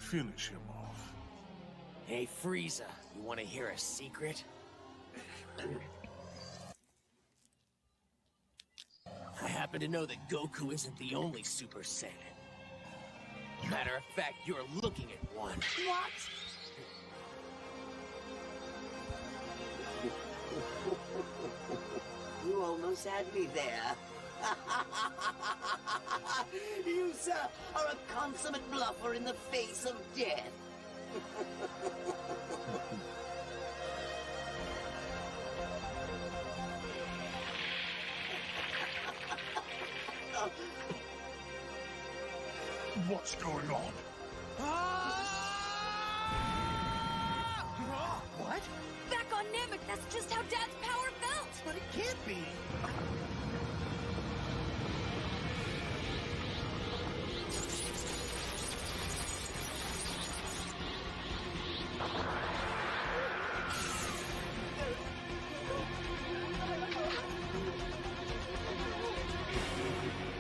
Finish him off. Hey, Frieza, you want to hear a secret? I happen to know that Goku isn't the only Super Saiyan. Matter of fact, you're looking at one. What? You almost had me there. You, sir, are a consummate bluffer in the face of death. What's going on? What? Back on Namek, that's just how Dad's power felt! But it can't be.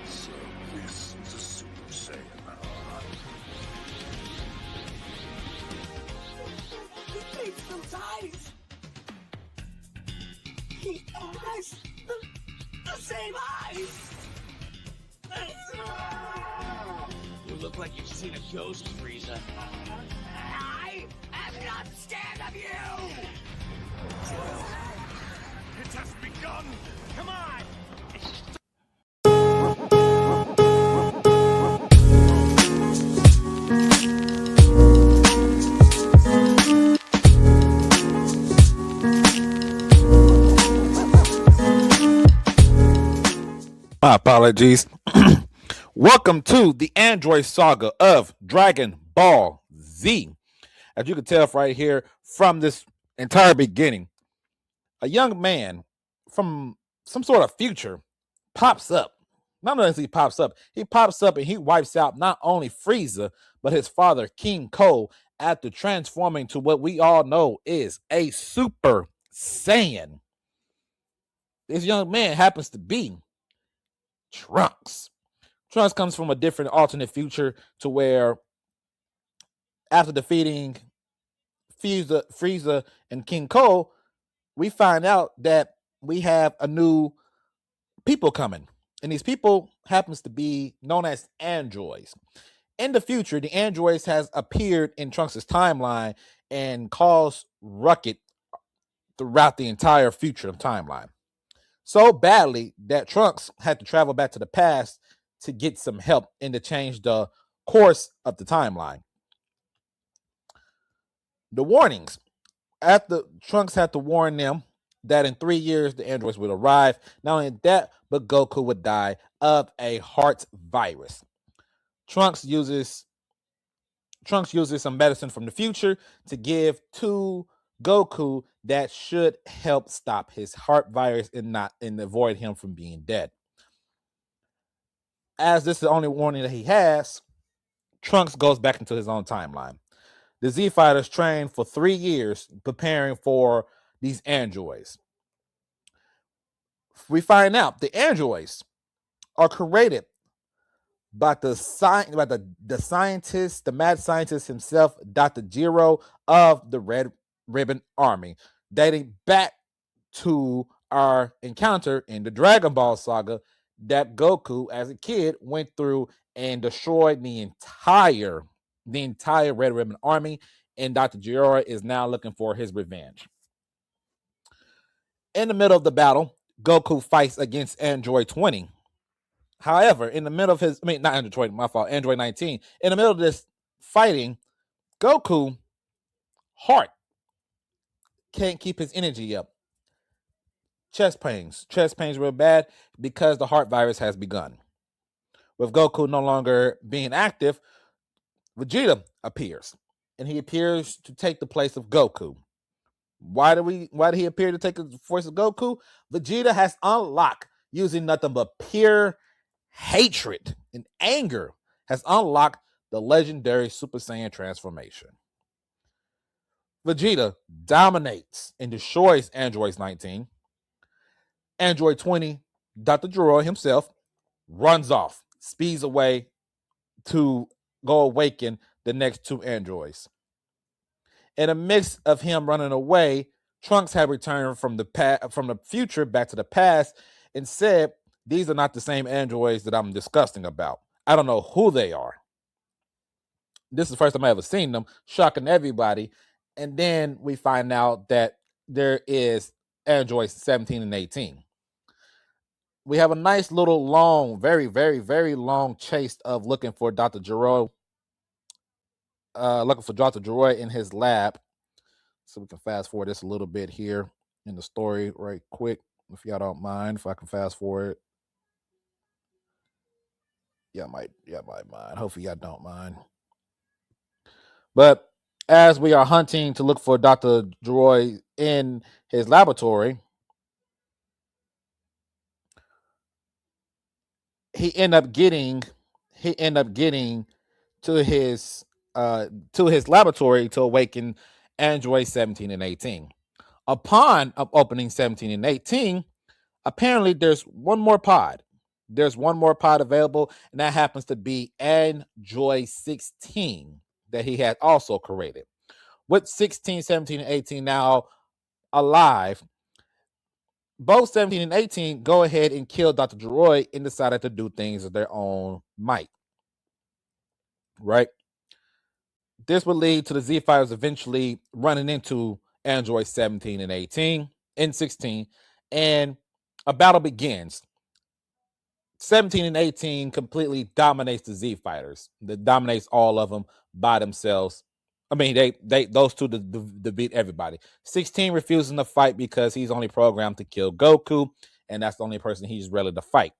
So this is a Super Saiyan, huh? He makes those eyes. He has the same eyes. You look like you've seen a ghost, Frieza. I am not scared of you. It has begun! Come on! My apologies. Welcome to the Android Saga of Dragon Ball Z. As you can tell right here from this entire beginning, a young man from some sort of future pops up. Not only does he pops up and he wipes out not only Frieza, but his father, King Cole, after transforming to what we all know is a Super Saiyan. This young man happens to be Trunks. Trunks comes from a different alternate future to where after defeating Frieza and King Cole, we find out that we have a new people coming. And these people happens to be known as androids. In the future, the androids has appeared in Trunks' timeline and caused ruckus throughout the entire future timeline. So badly that Trunks had to travel back to the past to get some help and to change the course of the timeline. The warnings. After Trunks had to warn them that in 3 years the androids would arrive. Not only that, but Goku would die of a heart virus. Trunks uses some medicine from the future to give to Goku that should help stop his heart virus and avoid him from being dead. As this is the only warning that he has, Trunks goes back into his own timeline. The Z Fighters trained for 3 years preparing for these androids. We find out the androids are created by the scientist, the mad scientist himself, Dr. Jiro of the Red Ribbon Army, dating back to our encounter in the Dragon Ball Saga that Goku, as a kid, went through and destroyed the entire Red Ribbon Army, and Dr. Jiro is now looking for his revenge. In the middle of the battle, Goku fights against Android 20. However, in the middle of not Android 20, my fault, Android 19. In the middle of this fighting, Goku heart can't keep his energy up. Chest pains real bad because the heart virus has begun. With Goku no longer being active, Vegeta appears, and he appears to take the place of Goku. Why did he appear to take the voice of Goku? Vegeta has unlocked, using nothing but pure hatred and anger, has unlocked the legendary Super Saiyan transformation. Vegeta dominates and destroys Android 19. Android 20, Dr. Jiro himself, runs off, speeds away to go awaken the next two androids. In a mix of him running away, Trunks had returned from the future back to the past and said, "These are not the same androids that I'm discussing about. I don't know who they are." This is the first time I ever seen them, shocking everybody. And then we find out that there is androids 17 and 18. We have a nice little long, very, very, very long chase of looking for Dr. Gero, in his lab. So we can fast forward this a little bit here in the story right quick, if y'all don't mind, if I can fast forward. Y'all might mind. Hopefully y'all don't mind. But as we are hunting to look for Dr. Droid in his laboratory, he end up getting to his laboratory to awaken Android 17 and 18. Upon opening 17 and 18, apparently there's one more pod. There's one more pod available, and that happens to be Android 16 that he had also created. With 16, 17, and 18 now alive, both 17 and 18 go ahead and kill Dr. Droid and decided to do things of their own might. Right? This would lead to the Z Fighters eventually running into Android 17 and 18 and 16, and a battle begins. 17 and 18 completely dominates the Z Fighters. That dominates all of them by themselves. I mean, they those two beat everybody. 16 refusing to fight because he's only programmed to kill Goku, and that's the only person he's ready to fight.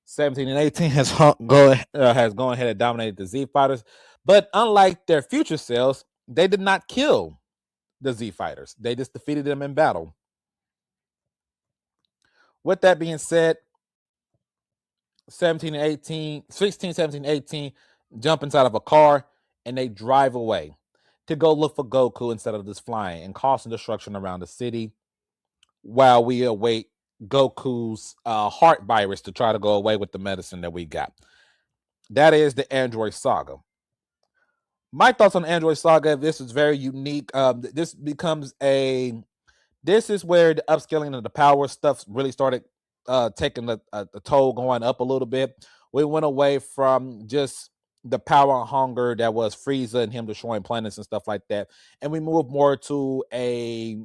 17 and 18 has gone ahead and dominated the Z Fighters, but unlike their future selves, they did not kill the Z Fighters. They just defeated them in battle. With that being said, 16, 17, 18 jump inside of a car and they drive away to go look for Goku instead of just flying and causing destruction around the city while we await Goku's heart virus to try to go away with the medicine that we got. That is the Android Saga. My thoughts on Android Saga, this is very unique. This is where the upscaling of the power stuff really started taking a toll, going up a little bit. We went away from just the power and hunger that was Frieza and him destroying planets and stuff like that, and we moved more to a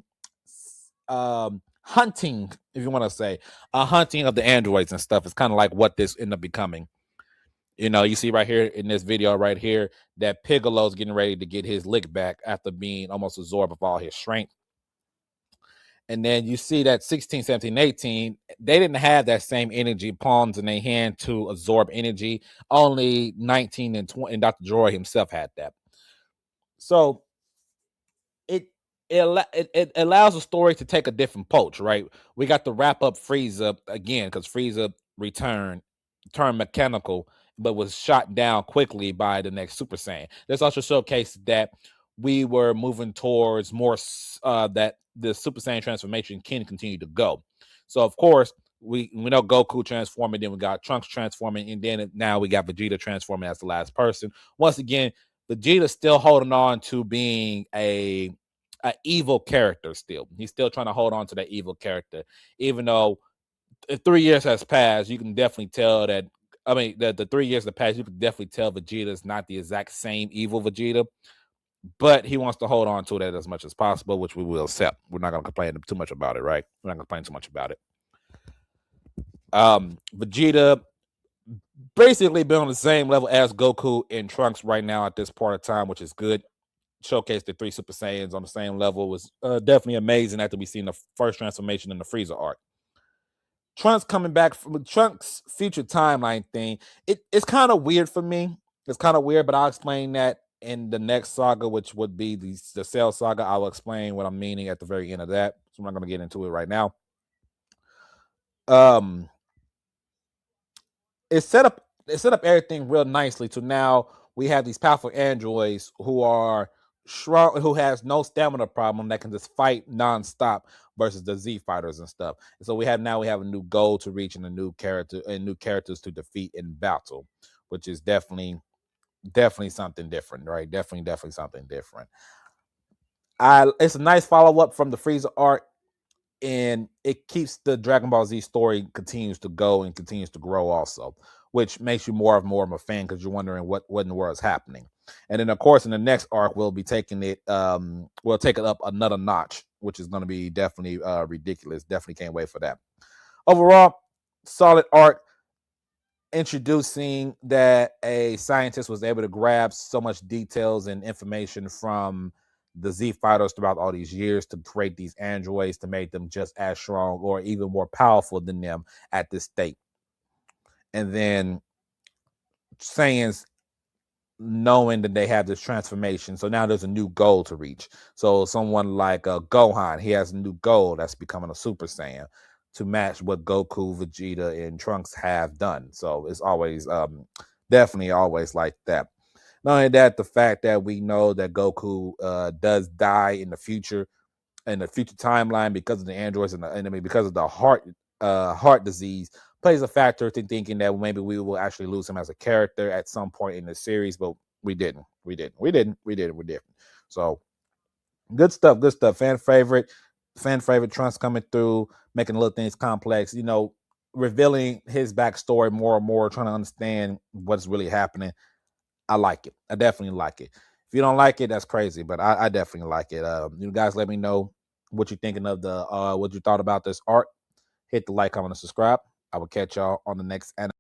hunting, if you want to say, a hunting of the androids and stuff. It's kind of like what this ended up becoming. You know, you see right here in this video right here that Piccolo's getting ready to get his lick back after being almost absorbed of all his strength. And then you see that 16, 17, 18, they didn't have that same energy pawns in their hand to absorb energy. Only 19 and 20, and Dr. Droid himself had that. So it allows the story to take a different approach, right? We got to wrap up Frieza again because Frieza turned mechanical, but was shot down quickly by the next Super Saiyan. This also showcased that we were moving towards more that the Super Saiyan transformation can continue to go. So of course we know Goku transforming, then we got Trunks transforming, and then now we got Vegeta transforming as the last person. Once again, Vegeta's still holding on to being a evil character. Still, he's still trying to hold on to that evil character, even though 3 years has passed. You can definitely tell that. I mean, the 3 years that passed, you can definitely tell Vegeta is not the exact same evil Vegeta, but he wants to hold on to that as much as possible, which we will accept. We're not going to complain too much about it, right? We're not going to complain too much about it. Vegeta basically been on the same level as Goku and Trunks right now at this point of time, which is good. Showcase the 3 Super Saiyans on the same level was definitely amazing after we seen the first transformation in the Frieza arc. Trunks coming back from Trunks' future timeline thing, it's kind of weird for me. It's kind of weird, but I'll explain that in the next saga, which would be the Cell Saga. I will explain what I'm meaning at the very end of that. So I'm not going to get into it right now. It set up everything real nicely to now we have these powerful androids who are strong, who has no stamina problem, that can just fight nonstop versus the Z Fighters and stuff. And so we have a new goal to reach and a new characters to defeat in battle, which is definitely definitely something different, right? Definitely something different. It's a nice follow up from the Frieza arc, and it keeps the Dragon Ball Z story continues to go and continues to grow also, which makes you more of a fan because you're wondering what in the world is happening. And then of course in the next arc we'll be taking it we'll take it up another notch, which is going to be definitely ridiculous. Definitely can't wait for that. Overall, solid arc, introducing that a scientist was able to grab so much details and information from the Z fighters throughout all these years to create these androids to make them just as strong or even more powerful than them at this state. And then Saiyans knowing that they have this transformation, so now there's a new goal to reach. So someone like Gohan, he has a new goal that's becoming a Super Saiyan to match what Goku, Vegeta, and Trunks have done. So it's always definitely always like that. Not only that, the fact that we know that Goku does die in the future timeline because of the androids and I mean because of the heart disease plays a factor to thinking that maybe we will actually lose him as a character at some point in the series, but we didn't. So good stuff. Fan favorite Trunks coming through, making little things complex, revealing his backstory more and more, trying to understand what's really happening. I like it. I definitely like it. If you don't like it, that's crazy, but I definitely like it. You guys let me know what you're thinking of what you thought about this art. Hit the like, comment, and subscribe. I will catch y'all on the next anime.